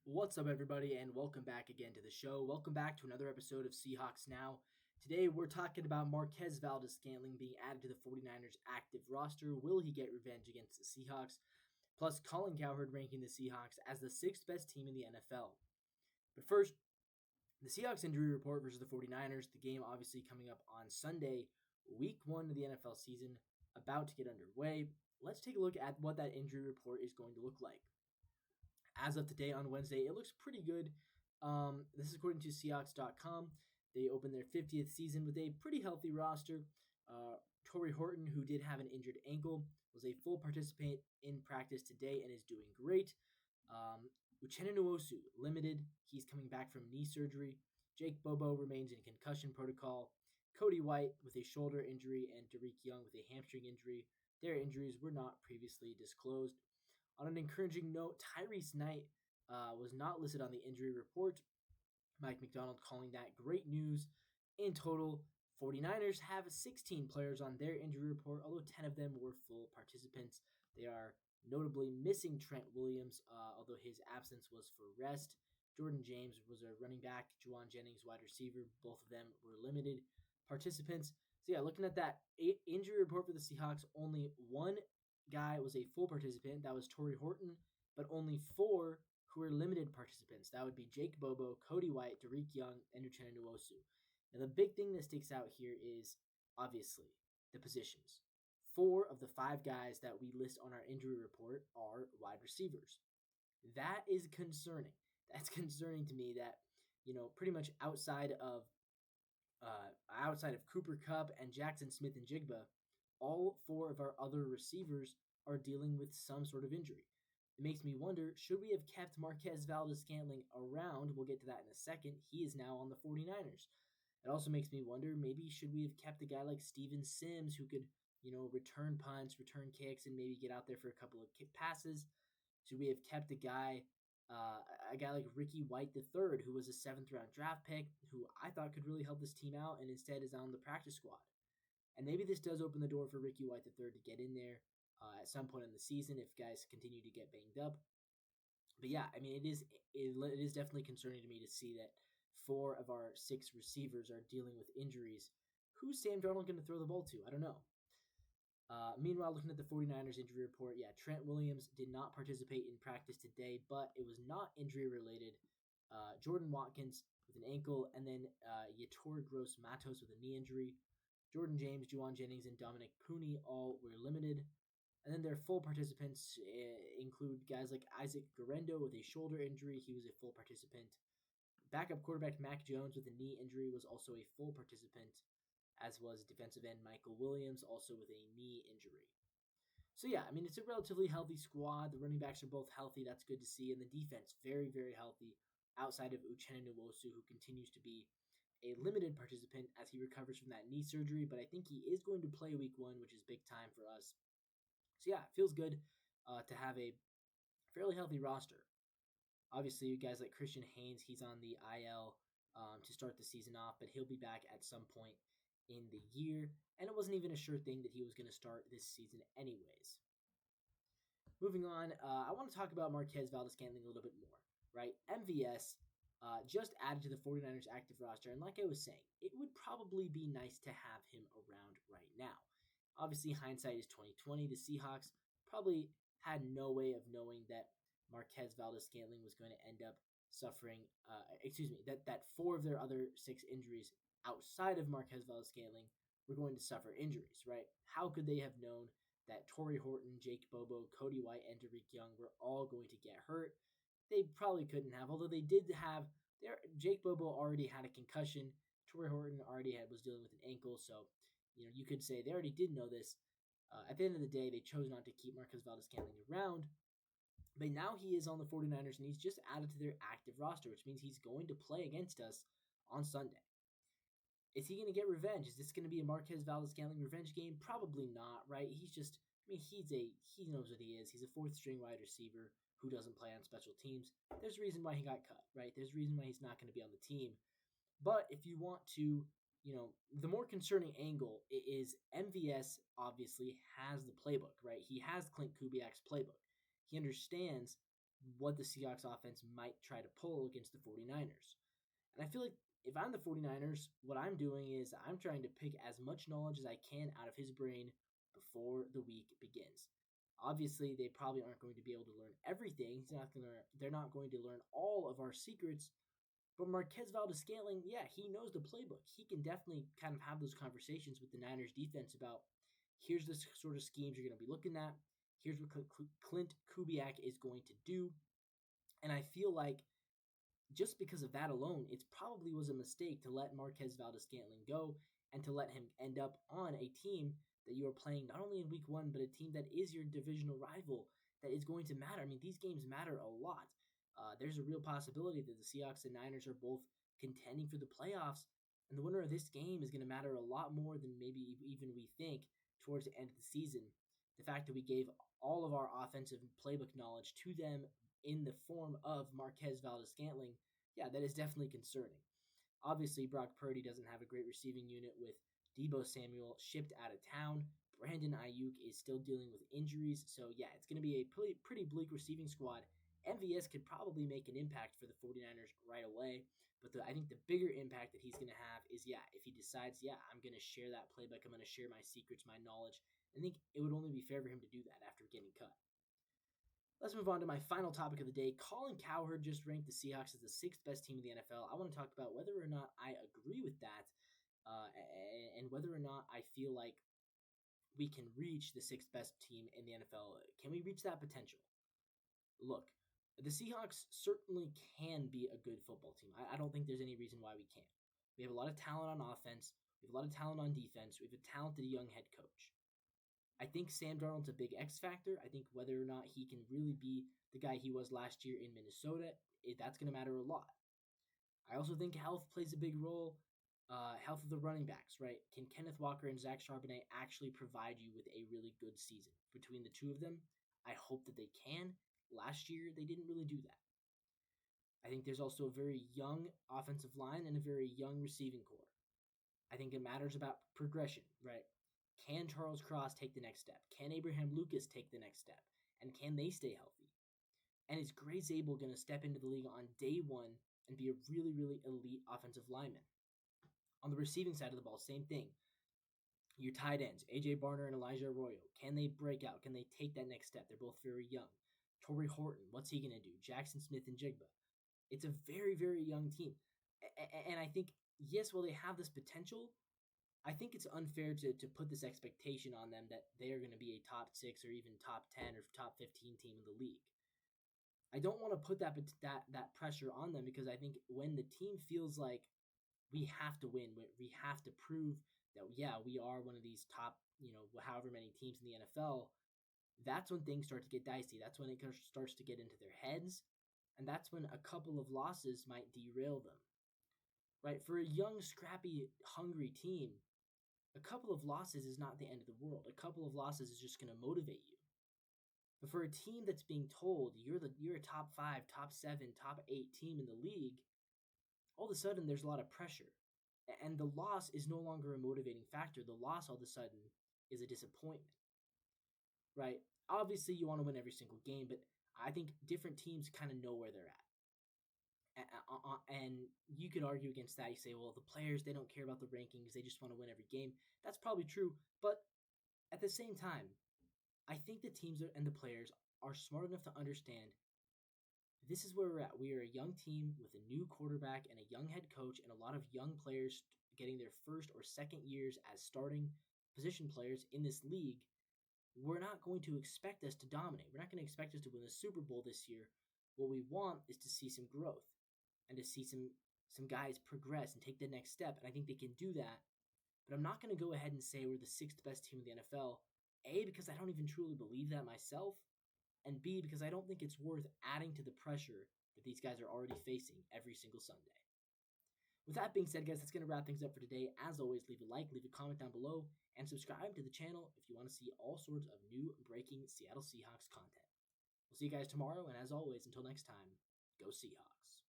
What's up, everybody, and welcome back again to the show. Welcome back to another episode of Seahawks Now. Today, we're talking about Marquez Valdes-Scantling being added to the 49ers active roster. Will he get revenge against the Seahawks? Plus, Colin Cowherd ranking the Seahawks as the sixth best team in the NFL. But first, the Seahawks injury report versus the 49ers. The game obviously coming up on Sunday, week one of the NFL season, about to get underway. Let's take a look at what that injury report is going to look like. As of today on Wednesday, it looks pretty good. This is according to Seahawks.com. They opened their 50th season with a pretty healthy roster. Torrey Horton, who did have an injured ankle, was a full participant in practice today and is doing great. Uchenna Nwosu, limited. He's coming back from knee surgery. Jake Bobo remains in concussion protocol. Cody White with a shoulder injury and Derek Young with a hamstring injury. Their injuries were not previously disclosed. On an encouraging note, Tyrese Knight was not listed on the injury report. Mike McDonald calling that great news. In total, 49ers have 16 players on their injury report, although 10 of them were full participants. They are notably missing Trent Williams, although his absence was for rest. Jordan James was a running back. Juwan Jennings, wide receiver. Both of them were limited participants. So yeah, looking at that injury report for the Seahawks, only one guy was a full participant. That was Torrey Horton, but only four who were limited participants. That would be Jake Bobo, Cody White, Derek Young, and Uchenna Nwosu. Now, the big thing that sticks out here is obviously the positions. Four of the five guys that we list on our injury report are wide receivers. That is concerning. That's concerning to me that, pretty much outside of Cooper Kupp and Jackson Smith and Jigba, all four of our other receivers are dealing with some sort of injury. It makes me wonder, should we have kept Marquez Valdes-Scantling around? We'll get to that in a second. He is now on the 49ers. It also makes me wonder, maybe should we have kept a guy like Steven Sims who could, return punts, return kicks, and maybe get out there for a couple of passes? Should we have kept a guy like Ricky White III, who was a 7th-round draft pick, who I thought could really help this team out, and instead is on the practice squad? And maybe this does open the door for Ricky White III to get in there at some point in the season if guys continue to get banged up. But yeah, I mean, it is definitely concerning to me to see that four of our six receivers are dealing with injuries. Who's Sam Darnold going to throw the ball to? I don't know. Meanwhile, looking at the 49ers injury report, yeah, Trent Williams did not participate in practice today, but it was not injury related. Jordan Watkins with an ankle, and then Yetur Gross-Matos with a knee injury. Jordan James, Juwan Jennings, and Dominic Pooney all were limited. And then their full participants include guys like Isaac Garendo with a shoulder injury. He was a full participant. Backup quarterback Mac Jones with a knee injury was also a full participant, as was defensive end Michael Williams, also with a knee injury. So yeah, I mean, it's a relatively healthy squad. The running backs are both healthy. That's good to see. And the defense, very, very healthy, outside of Uchenna Nwosu, who continues to be a limited participant as he recovers from that knee surgery, but I think he is going to play week one, which is big time for us. So yeah, it feels good to have a fairly healthy roster. Obviously, guys like Christian Haynes, he's on the IL to start the season off, but he'll be back at some point in the year, and it wasn't even a sure thing that he was going to start this season anyways. Moving on, I want to talk about Marquez Valdes-Scantling a little bit more, right? MVS just added to the 49ers active roster, and like I was saying, it would probably be nice to have him around right now. Obviously, hindsight is 2020. The Seahawks probably had no way of knowing that Marquez Valdes-Scantling was going to end up suffering, that four of their other six injuries outside of Marquez Valdes-Scantling were going to suffer injuries, right? How could they have known that Torrey Horton, Jake Bobo, Cody White, and Derek Young were all going to get hurt? They probably couldn't have, although they did have Jake Bobo already had a concussion. Torrey Horton was dealing with an ankle, so you could say they already did know this. At the end of the day, they chose not to keep Marquez Valdes-Scantling around. But now he is on the 49ers, and he's just added to their active roster, which means he's going to play against us on Sunday. Is he going to get revenge? Is this going to be a Marquez Valdes-Scantling revenge game? Probably not, right? He knows what he is. He's a fourth-string wide receiver who doesn't play on special teams. There's a reason why he got cut, right? There's a reason why he's not going to be on the team. But if you want to, the more concerning angle is MVS obviously has the playbook, right? He has Clint Kubiak's playbook. He understands what the Seahawks offense might try to pull against the 49ers. And I feel like if I'm the 49ers, what I'm doing is I'm trying to pick as much knowledge as I can out of his brain before the week begins. Obviously, they probably aren't going to be able to learn everything. They're not going to learn all of our secrets. But Marquez Valdez-Scantling, yeah, he knows the playbook. He can definitely kind of have those conversations with the Niners defense about here's the sort of schemes you're going to be looking at. Here's what Clint Kubiak is going to do. And I feel like just because of that alone, it probably was a mistake to let Marquez Valdez-Scantling go and to let him end up on a team that you are playing not only in week one, but a team that is your divisional rival that is going to matter. I mean, these games matter a lot. There's a real possibility that the Seahawks and Niners are both contending for the playoffs, and the winner of this game is going to matter a lot more than maybe even we think towards the end of the season. The fact that we gave all of our offensive playbook knowledge to them in the form of Marquez Valdez-Scantling, yeah, that is definitely concerning. Obviously, Brock Purdy doesn't have a great receiving unit with Deebo Samuel shipped out of town. Brandon Ayuk is still dealing with injuries. So, yeah, it's going to be a pretty bleak receiving squad. MVS could probably make an impact for the 49ers right away. But I think the bigger impact that he's going to have is, yeah, if he decides, yeah, I'm going to share that playbook, I'm going to share my secrets, my knowledge, I think it would only be fair for him to do that after getting cut. Let's move on to my final topic of the day. Colin Cowherd just ranked the Seahawks as the sixth best team in the NFL. I want to talk about whether or not I agree with that and whether or not I feel like we can reach the sixth best team in the NFL. Can we reach that potential? Look, the Seahawks certainly can be a good football team. I don't think there's any reason why we can't. We have a lot of talent on offense. We have a lot of talent on defense. We have a talented young head coach. I think Sam Darnold's a big X factor. I think whether or not he can really be the guy he was last year in Minnesota, that's going to matter a lot. I also think health plays a big role. Health of the running backs, right? Can Kenneth Walker and Zach Charbonnet actually provide you with a really good season between the two of them? I hope that they can. Last year, they didn't really do that. I think there's also a very young offensive line and a very young receiving core. I think it matters about progression, right? Can Charles Cross take the next step? Can Abraham Lucas take the next step? And can they stay healthy? And is Gray Zabel going to step into the league on day one and be a really, really elite offensive lineman? On the receiving side of the ball, same thing. Your tight ends, A.J. Barner and Elijah Arroyo, can they break out? Can they take that next step? They're both very young. Torrey Horton, what's he going to do? Jackson Smith and Jigba. It's a very, very young team. And I think, yes, while they have this potential, I think it's unfair to put this expectation on them that they are going to be a top 6 or even top 10 or top 15 team in the league. I don't want to put that pressure on them because I think when the team feels like we have to win, we have to prove that, yeah, we are one of these top, however many teams in the NFL, that's when things start to get dicey. That's when it starts to get into their heads. And that's when a couple of losses might derail them. Right? For a young, scrappy, hungry team, a couple of losses is not the end of the world. A couple of losses is just going to motivate you. But for a team that's being told you're a top 5, top 7, top 8 team in the league, all of a sudden there's a lot of pressure. And the loss is no longer a motivating factor. The loss all of a sudden is a disappointment. Right? Obviously you want to win every single game, but I think different teams kind of know where they're at. And you could argue against that. You say, well, the players, they don't care about the rankings. They just want to win every game. That's probably true. But at the same time, I think the teams and the players are smart enough to understand this is where we're at. We are a young team with a new quarterback and a young head coach and a lot of young players getting their first or second years as starting position players in this league. We're not going to expect us to dominate. We're not going to expect us to win the Super Bowl this year. What we want is to see some growth and to see some guys progress and take the next step. And I think they can do that. But I'm not going to go ahead and say we're the sixth best team in the NFL. A, because I don't even truly believe that myself. And B, because I don't think it's worth adding to the pressure that these guys are already facing every single Sunday. With that being said, guys, that's going to wrap things up for today. As always, leave a like, leave a comment down below, and subscribe to the channel if you want to see all sorts of new breaking Seattle Seahawks content. We'll see you guys tomorrow, and as always, until next time, go Seahawks.